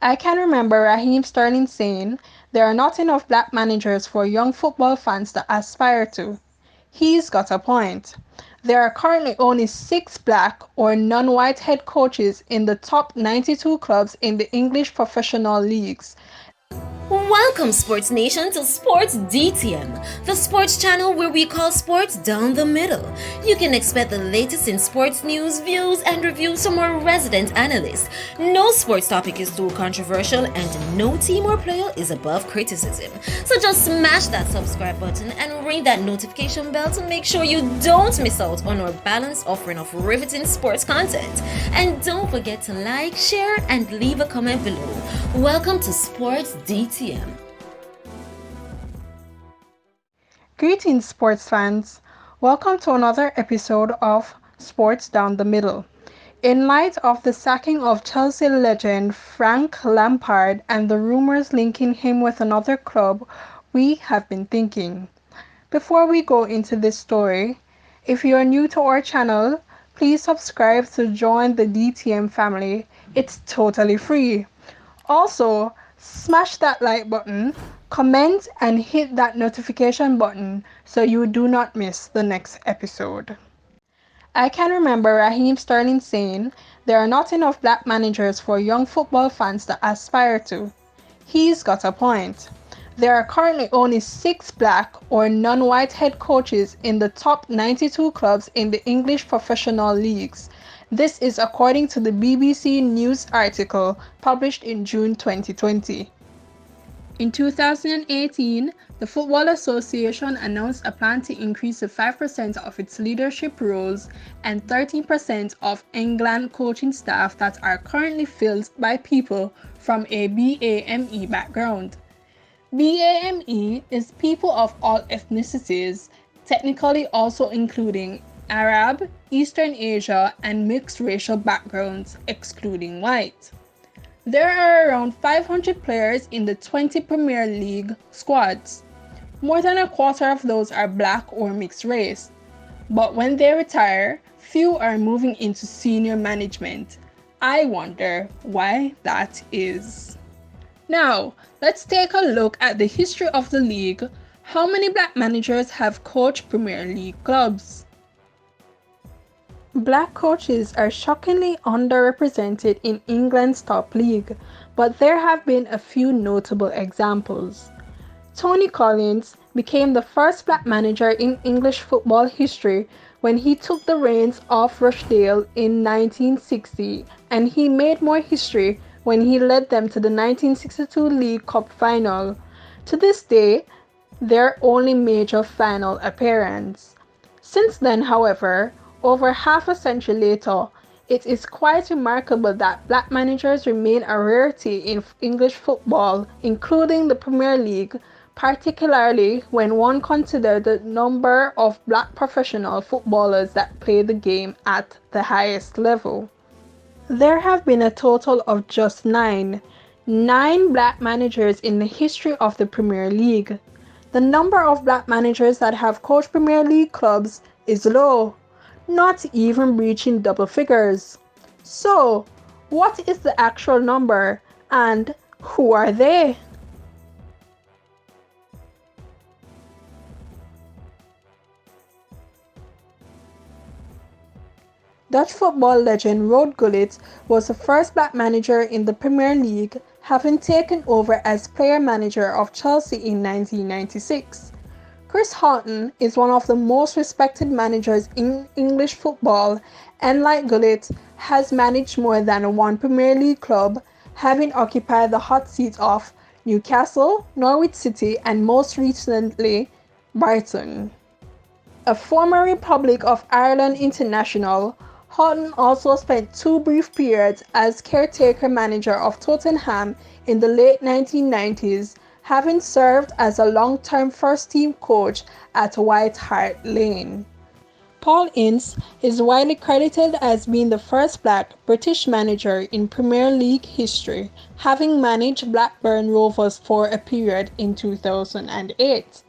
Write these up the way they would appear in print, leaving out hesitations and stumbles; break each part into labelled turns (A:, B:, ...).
A: I can remember Raheem Sterling saying, "There are not enough black managers for young football fans to aspire to." He's got a point. There are currently only 6 black or non-white head coaches in the top 92 clubs in the English professional leagues.
B: Welcome, Sports Nation, to Sports DTM, the sports channel where we call sports down the middle. You can expect the latest in sports news, views, and reviews from our resident analysts. No sports topic is too controversial, and no team or player is above criticism. So just smash that subscribe button and ring that notification bell to make sure you don't miss out on our balanced offering of riveting sports content. And don't forget to like, share, and leave a comment below. Welcome to Sports DTM.
A: Greetings, sports fans. Welcome to another episode of Sports Down the Middle. In light of the sacking of Chelsea legend Frank Lampard and the rumors linking him with another club, we have been thinking. Before we go into this story, if you are new to our channel, please subscribe to join the DTM family. It's totally free. Also, smash that like button, comment, and hit that notification button so you do not miss the next episode. I can remember Raheem Sterling saying, "There are not enough black managers for young football fans to aspire to." He's got a point. There are currently only 6 black or non-white head coaches in the top 92 clubs in the English professional leagues. This is according to the BBC News article published in June 2020. In 2018, the Football Association announced a plan to increase to 5% of its leadership roles and 13% of England coaching staff that are currently filled by people from a BAME background. BAME is people of all ethnicities, technically also including Arab, Eastern Asia, and mixed racial backgrounds, excluding white. There are around 500 players in the 20 Premier League squads. More than a quarter of those are black or mixed race. But when they retire, few are moving into senior management. I wonder why that is. Now, let's take a look at the history of the league. How many black managers have coached Premier League clubs? Black coaches are shockingly underrepresented in England's top league, but there have been a few notable examples. Tony Collins became the first black manager in English football history when he took the reins of Rochdale in 1960, and he made more history when he led them to the 1962 League Cup final. To this day, their only major final appearance. Since then, however, over half a century later, it is quite remarkable that black managers remain a rarity in English football, including the Premier League, particularly when one considers the number of black professional footballers that play the game at the highest level. There have been a total of just 9 black managers in the history of the Premier League. The number of black managers that have coached Premier League clubs is low, not even reaching double figures. So, what is the actual number and who are they? Dutch football legend Ruud Gullit was the first black manager in the Premier League, having taken over as player manager of Chelsea in 1996. Chris Hughton is one of the most respected managers in English football, and like Gullit, has managed more than one Premier League club, having occupied the hot seat of Newcastle, Norwich City, and most recently, Brighton. A former Republic of Ireland international, Hughton also spent 2 brief periods as caretaker manager of Tottenham in the late 1990s, having served as a long-term first-team coach at White Hart Lane. Paul Ince is widely credited as being the first black British manager in Premier League history, having managed Blackburn Rovers for a period in 2008.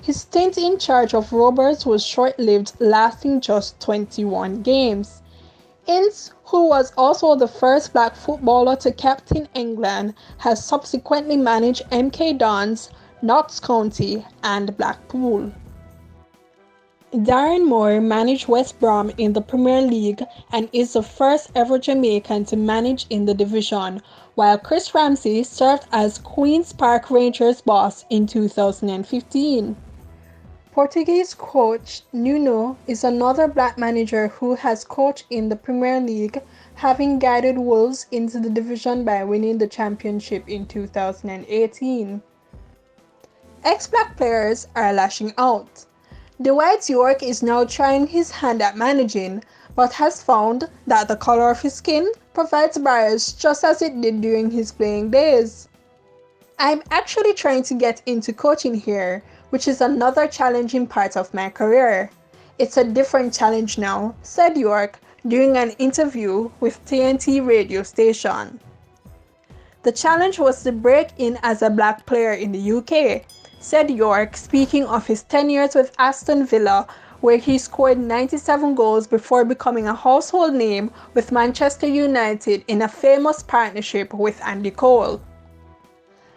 A: His stint in charge of Rovers was short-lived, lasting just 21 games. Ince, who was also the first black footballer to captain England, has subsequently managed MK Dons, Notts County, and Blackpool. Darren Moore managed West Brom in the Premier League and is the first ever Jamaican to manage in the division, while Chris Ramsey served as Queen's Park Rangers boss in 2015. Portuguese coach Nuno is another black manager who has coached in the Premier League, having guided Wolves into the division by winning the championship in 2018. Ex-black players are lashing out. Dwight York is now trying his hand at managing, but has found that the color of his skin provides bias just as it did during his playing days. I'm actually trying to get into coaching here, which is another challenging part of my career. It's a different challenge now, said York during an interview with TNT radio station. The challenge was to break in as a black player in the UK, said York, speaking of his 10 years with Aston Villa, where he scored 97 goals before becoming a household name with Manchester United in a famous partnership with Andy Cole.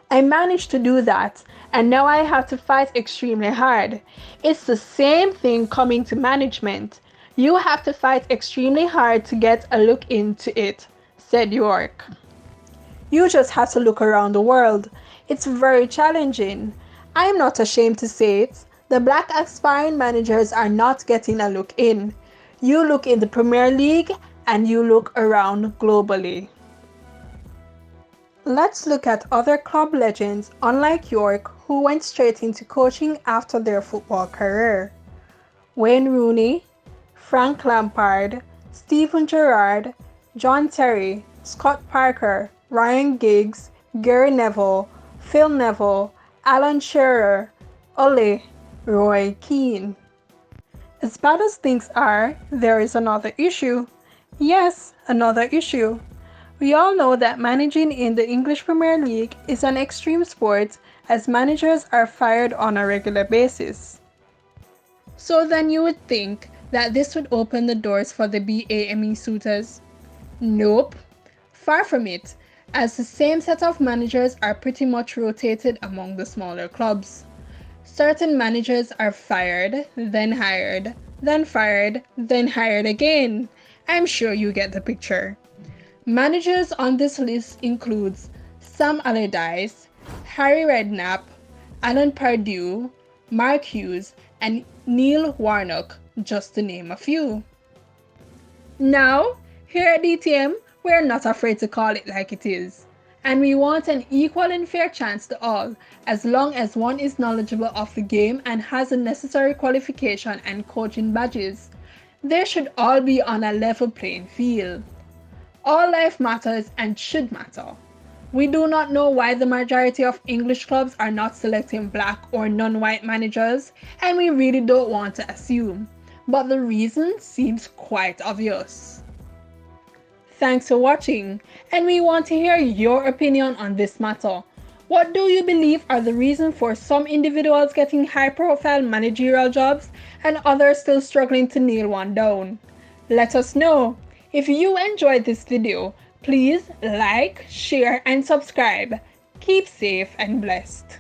A: I managed to do that, and now I have to fight extremely hard. It's the same thing coming to management. You have to fight extremely hard to get a look into it, said York. You just have to look around the world. It's very challenging. I am not ashamed to say it. The black aspiring managers are not getting a look in. You look in the Premier League and you look around globally. Let's look at other club legends unlike York who went straight into coaching after their football career. Wayne Rooney, Frank Lampard, Steven Gerrard, John Terry, Scott Parker, Ryan Giggs, Gary Neville, Phil Neville, Alan Shearer, Ole, Roy Keane. As bad as things are, there is another issue. Yes, another issue. We all know that managing in the English Premier League is an extreme sport as managers are fired on a regular basis. So then you would think that this would open the doors for the BAME suitors. Nope, far from it, as the same set of managers are pretty much rotated among the smaller clubs. Certain managers are fired, then hired, then fired, then hired again. I'm sure you get the picture. Managers on this list includes Sam Allardyce, Harry Redknapp, Alan Pardew, Mark Hughes, and Neil Warnock, just to name a few. Now, here at DTM, we're not afraid to call it like it is. And we want an equal and fair chance to all, as long as one is knowledgeable of the game and has the necessary qualification and coaching badges. They should all be on a level playing field. All life matters and should matter. We do not know why the majority of English clubs are not selecting black or non-white managers, and we really don't want to assume. But the reason seems quite obvious. Thanks for watching, and we want to hear your opinion on this matter. What do you believe are the reasons for some individuals getting high-profile managerial jobs and others still struggling to nail one down? Let us know. If you enjoyed this video, please like, share, and subscribe. Keep safe and blessed.